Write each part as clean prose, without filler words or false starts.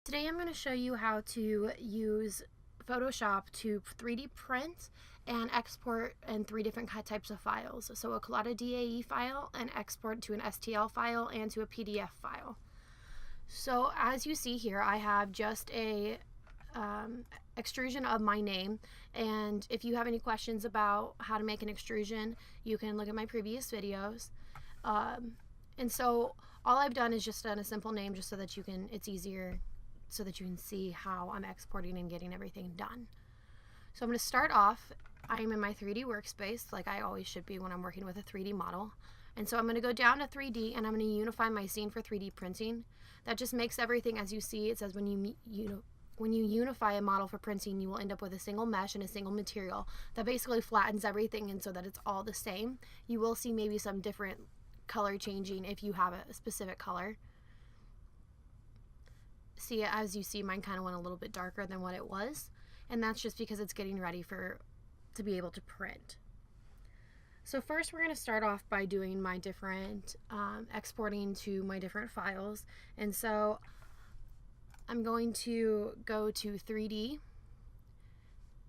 Today I'm going to show you how to use Photoshop to 3D print and export in three different types of files. So a Collada DAE file, an export to an STL file, and to a PDF file. So as you see here, I have just a extrusion of my name, and if you have any questions about how to make an extrusion, you can look at my previous videos. And so all I've done is just done a simple name just so that it's easier so that you can see how I'm exporting and getting everything done. So I'm going to start off. I'm in my 3D workspace like I always should be when I'm working with a 3D model. And so I'm going to go down to 3D and I'm going to unify my scene for 3D printing. That just makes everything, as you see, it says when you unify a model for printing, you will end up with a single mesh and a single material that basically flattens everything and so that it's all the same. You will see maybe some different color changing if you have a specific color. See, as you see, mine kind of went a little bit darker than what it was, and that's just because it's getting ready to be able to print. So first we're going to start off by doing my different exporting to my different files. And so I'm going to go to 3D,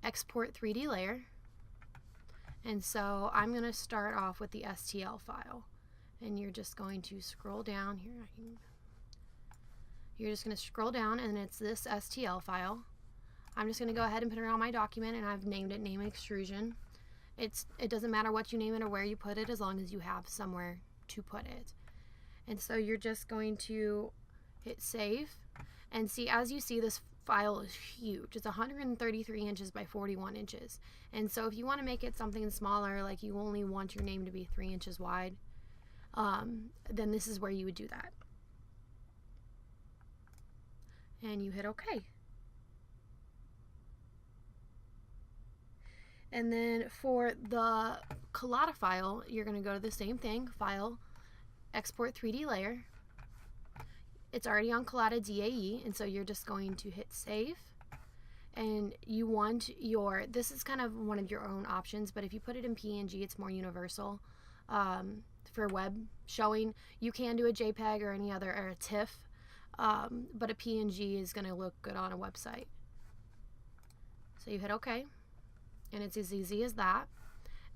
export 3D layer, and so I'm going to start off with the STL file, and you're just going to scroll down here. You're just going to scroll down and it's this STL file. I'm just going to go ahead and put it on my document, and I've named it Name Extrusion. It doesn't matter what you name it or where you put it as long as you have somewhere to put it. And so you're just going to hit save, and see, as you see, this file is huge. It's 133 inches by 41 inches. And so if you want to make it something smaller, like you only want your name to be 3 inches wide, then this is where you would do that. And you hit OK. And then for the Collada file, you're going to go to the same thing, File, Export 3D Layer. It's already on Collada DAE, and so you're just going to hit Save. And you want this is kind of one of your own options, but if you put it in PNG, it's more universal. For web showing, you can do a JPEG or any other, or a TIFF. But a PNG is going to look good on a website. So you hit OK, and it's as easy as that.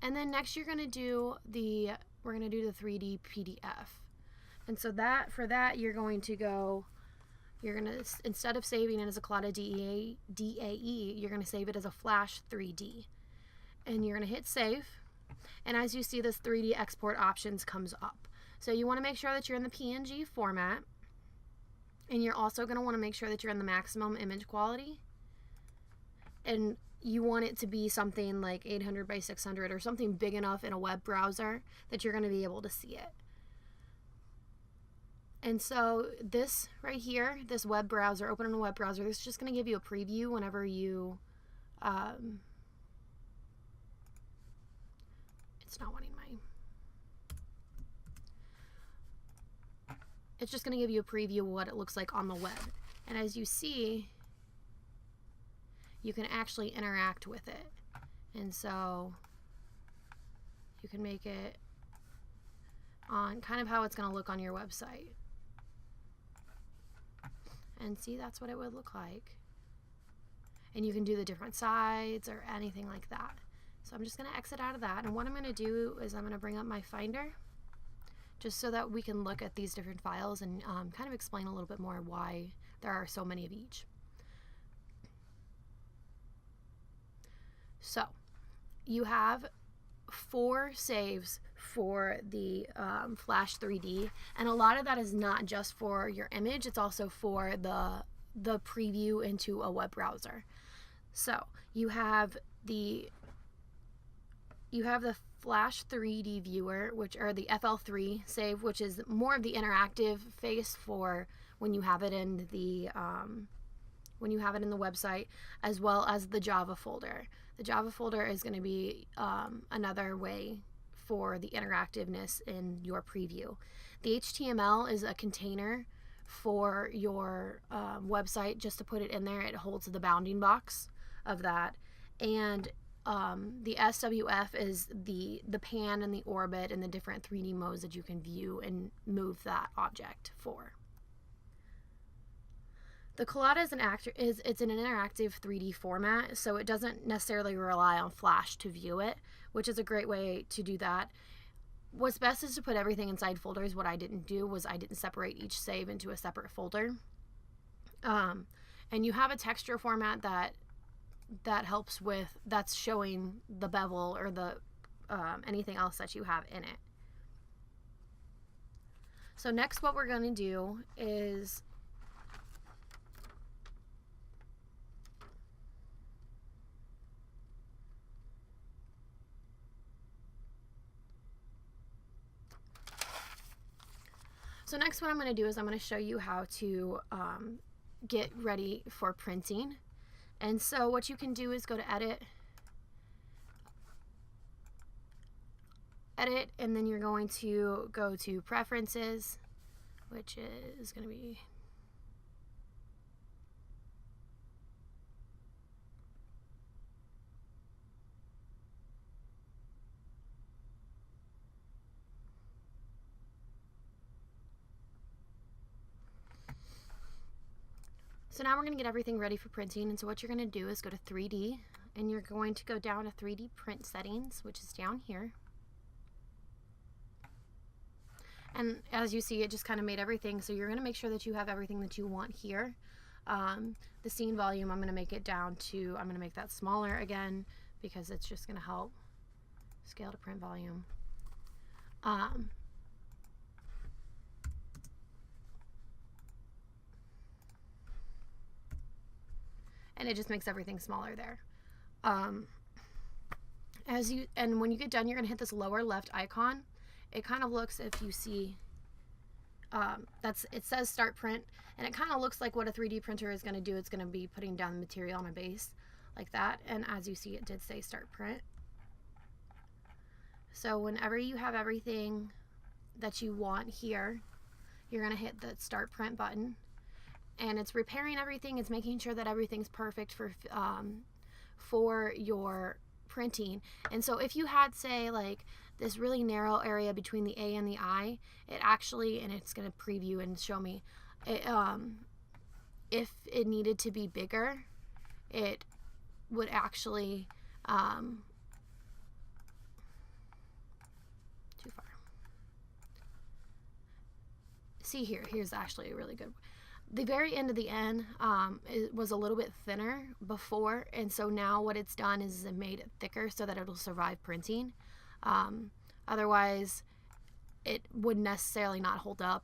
And then next we're going to do the 3D PDF. And so for that you're going to instead of saving it as a Collada DAE, you're going to save it as a Flash 3D. And you're going to hit save. And as you see, this 3D export options comes up. So you want to make sure that you're in the PNG format. And you're also going to want to make sure that you're in the maximum image quality. And you want it to be something like 800 by 600 or something big enough in a web browser that you're going to be able to see it. And so this right here, this web browser, open in a web browser, this is just going to give you a preview whenever you, it's not wanting it's just going to give you a preview of what it looks like on the web. And as you see, you can actually interact with it. And so you can make it on kind of how it's going to look on your website. And see, that's what it would look like. And you can do the different sides or anything like that. So I'm just going to exit out of that. And what I'm going to do is I'm going to bring up my Finder, just so that we can look at these different files and kind of explain a little bit more why there are so many of each. So you have 4 saves for the Flash 3D, and a lot of that is not just for your image, it's also for the preview into a web browser. So you have the Flash 3D viewer, or the FL3 save, which is more of the interactive face for when you have it in the website, as well as the Java folder. The Java folder is going to be another way for the interactiveness in your preview. The HTML is a container for your website, just to put it in there. It holds the bounding box of that. And the SWF is the pan and the orbit and the different 3D modes that you can view and move that object for. The Collada it's an interactive 3D format, so it doesn't necessarily rely on Flash to view it, which is a great way to do that. What's best is to put everything inside folders. What I didn't do was I didn't separate each save into a separate folder. And you have a texture format that helps with, that's showing the bevel or the anything else that you have in it. So next what we're going to do is next what I'm going to do is I'm going to show you how to get ready for printing. And so what you can do is go to edit, and then you're going to go to preferences, which is going to be So now we're going to get everything ready for printing, and so what you're going to do is go to 3D, and you're going to go down to 3D print settings, which is down here. And as you see, it just kind of made everything, so you're going to make sure that you have everything that you want here. The scene volume, I'm going to make it down to, I'm going to make that smaller again, because it's just going to help scale to print volume. And it just makes everything smaller there. And when you get done, you're gonna hit this lower left icon. It kind of looks, if you see, it says start print, and it kind of looks like what a 3D printer is gonna do. It's gonna be putting down the material on a base like that. And as you see, it did say start print. So whenever you have everything that you want here, you're gonna hit the start print button. And it's repairing everything. It's making sure that everything's perfect for your printing. And so if you had, say, like this really narrow area between the A and the I, it actually, and it's going to preview and show me, if it needed to be bigger, it would actually, too far. See here, here's actually a really good. The very end of the N it was a little bit thinner before, and so now what it's done is it made it thicker so that it'll survive printing. Otherwise, it would necessarily not hold up.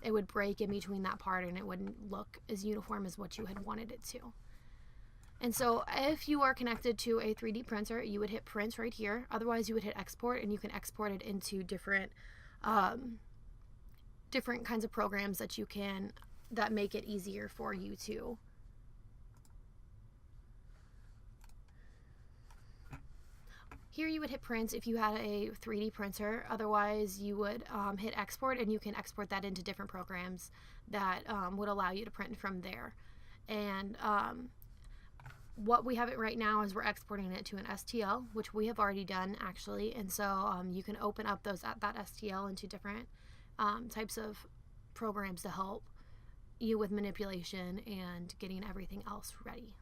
It would break in between that part, and it wouldn't look as uniform as what you had wanted it to. And so if you are connected to a 3D printer, you would hit print right here. Otherwise, you would hit export, and you can export it into different kinds of programs that make it easier for you to. Here you would hit print if you had a 3D printer. Otherwise, you would hit export, and you can export that into different programs that would allow you to print from there. And what we have it right now is we're exporting it to an STL, which we have already done actually. And so you can open up that STL into different types of programs to help you with manipulation and getting everything else ready.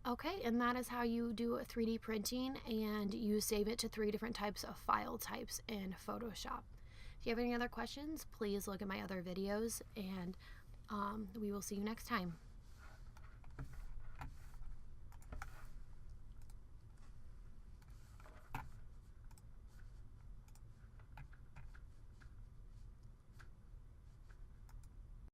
Okay, and that is how you do 3D printing, and you save it to 3 different types of file types in Photoshop. If you have any other questions, please look at my other videos, and we will see you next time.